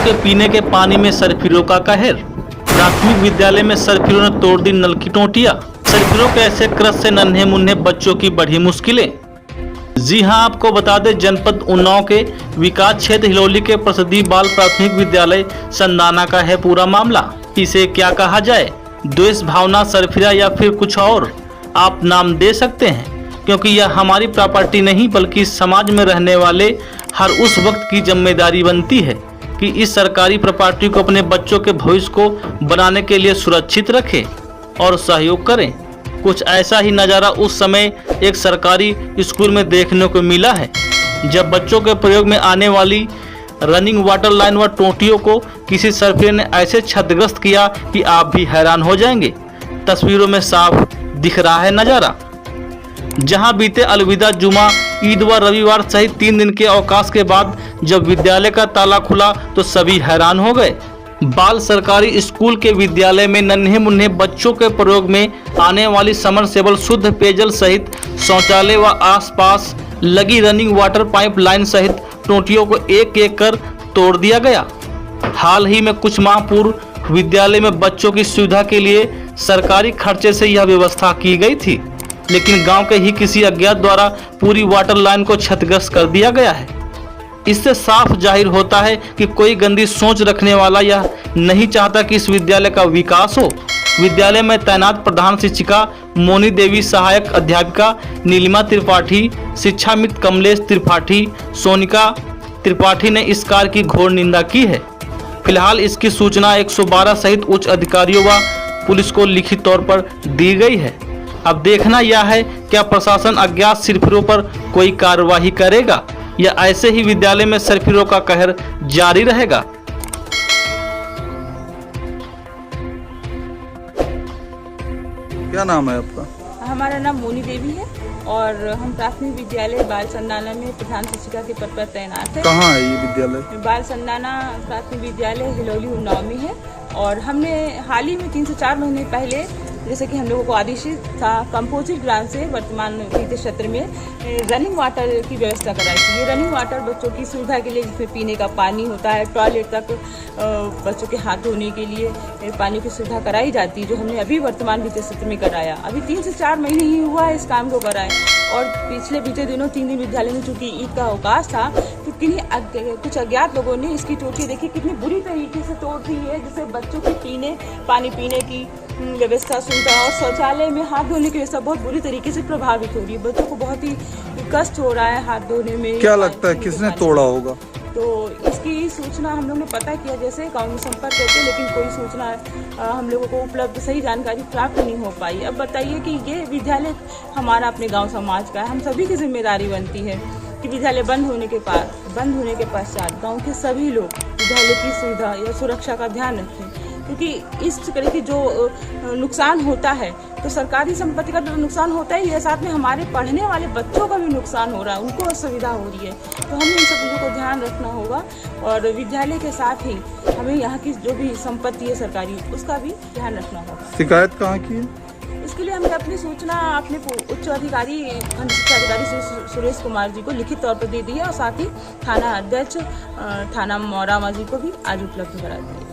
के पीने के पानी में सर्फिरों का कहर। प्राथमिक विद्यालय में सर्फिरों ने तोड़ दी नल की टोंटियां। सर्फिरों के ऐसे क्रश से नन्हे मुन्ने बच्चों की बढ़ी मुश्किलें। जी हां, आपको बता दें, जनपद उन्नाव के विकास क्षेत्र हिलोली के प्रसिद्धि बाल प्राथमिक विद्यालय संदाना का है पूरा मामला। इसे क्या कहा जाए, द्वेष भावना, सर्फिरा या फिर कुछ और आप नाम दे सकते हैं, क्योंकि यह हमारी प्रॉपर्टी नहीं बल्कि समाज में रहने वाले हर उस वक्त की जिम्मेदारी बनती है कि इस सरकारी प्रॉपर्टी को अपने बच्चों के भविष्य को बनाने के लिए सुरक्षित रखें और सहयोग करें। कुछ ऐसा ही नज़ारा उस समय एक सरकारी स्कूल में देखने को मिला है, जब बच्चों के प्रयोग में आने वाली रनिंग वाटर लाइन व टोंटियों को किसी सर्फिर ने ऐसे क्षतिग्रस्त किया कि आप भी हैरान हो जाएंगे। तस्वीरों में साफ दिख रहा है नज़ारा। जहां बीते अलविदा जुमा, ईद व रविवार सहित 3 दिन के अवकाश के बाद जब विद्यालय का ताला खुला तो सभी हैरान हो गए। बाल सरकारी स्कूल के विद्यालय में नन्हे मुन्ने बच्चों के प्रयोग में आने वाली समरसेबल, शुद्ध पेयजल सहित शौचालय व आसपास लगी रनिंग वाटर पाइप लाइन सहित टोंटियों को एक एक कर तोड़ दिया गया। हाल ही में कुछ माह पूर्व विद्यालय में बच्चों की सुविधा के लिए सरकारी खर्चे से यह व्यवस्था की गई थी, लेकिन गांव के ही किसी अज्ञात द्वारा पूरी वाटर लाइन को क्षतिग्रस्त कर दिया गया है। इससे साफ जाहिर होता है कि कोई गंदी सोच रखने वाला यह नहीं चाहता कि इस विद्यालय का विकास हो। विद्यालय में तैनात प्रधान शिक्षिका मोनी देवी, सहायक अध्यापिका नीलिमा त्रिपाठी, शिक्षा मित्र कमलेश त्रिपाठी, सोनिका त्रिपाठी ने इस कार्य की घोर निंदा की है। फिलहाल इसकी सूचना 112 सहित उच्च अधिकारियों व पुलिस को लिखित तौर पर दी गई है। अब देखना यह है क्या प्रशासन अज्ञात सर्फिरों पर कोई कार्रवाई करेगा या ऐसे ही विद्यालय में सर्फिरों का कहर जारी रहेगा। क्या नाम है आपका? हमारा नाम मोनी देवी है और हम प्राथमिक विद्यालय बाल संदाना में प्रधान शिक्षिका के पद पर तैनात है। कहाँ है ये विद्यालय? बाल संदाना प्राथमिक विद्यालय हिलोली उन्नाव में है और हमने हाल ही में 3 से 4 महीने पहले, जैसे कि हम लोगों को आदेश था कंपोजिट ग्रांट से, वर्तमान वित्तीय क्षेत्र में रनिंग वाटर की व्यवस्था कराई थी। ये रनिंग वाटर बच्चों की सुविधा के लिए, जिसमें पीने का पानी होता है, टॉयलेट तक बच्चों के हाथ धोने के लिए पानी की सुविधा कराई जाती है, जो हमने अभी वर्तमान वित्तीय क्षेत्र में कराया। अभी 3 से 4 महीने ही हुआ है इस काम को कराए और पिछले बीते दिनों 3 दिन विद्यालय में चूँकि ईद का अवकाश था तो कुछ अज्ञात लोगों ने इसकी टोटी देखी कितनी बुरी तरीके से तोड़ दी है, जिससे बच्चों की पानी पीने की व्यवस्था, सुविधा और शौचालय में हाथ धोने की व्यवस्था बहुत बुरी तरीके से प्रभावित हो रही है। बच्चों को बहुत ही कष्ट हो रहा है हाथ धोने में। क्या लगता है किसने तोड़ा होगा? तो इसकी सूचना हम लोग ने पता किया, जैसे गाँव में संपर्क करके, लेकिन कोई सूचना हम लोगों को उपलब्ध, सही जानकारी प्राप्त नहीं हो पाई। अब बताइए कि ये विद्यालय हमारा अपने गाँव समाज का है, हम सभी की जिम्मेदारी बनती है कि विद्यालय बंद होने के पश्चात गाँव के सभी लोग विद्यालय की सुविधा या सुरक्षा का ध्यान रखें, क्योंकि इस तरह की जो नुकसान होता है तो सरकारी संपत्ति का तो नुकसान होता ही है, साथ में हमारे पढ़ने वाले बच्चों का भी नुकसान हो रहा है, उनको असुविधा हो रही है। तो हमें इन सब चीज़ों को ध्यान रखना होगा और विद्यालय के साथ ही हमें यहाँ की जो भी संपत्ति है सरकारी, उसका भी ध्यान रखना होगा। शिकायत कहाँ की है? इसके लिए हमने अपनी सूचना अपने उच्च अधिकारी, खंड शिक्षा अधिकारी सुरेश कुमार जी को लिखित तौर पर दे दी है और साथ ही थाना अध्यक्ष थाना मोरामा जी को भी आज उपलब्ध करा दी है।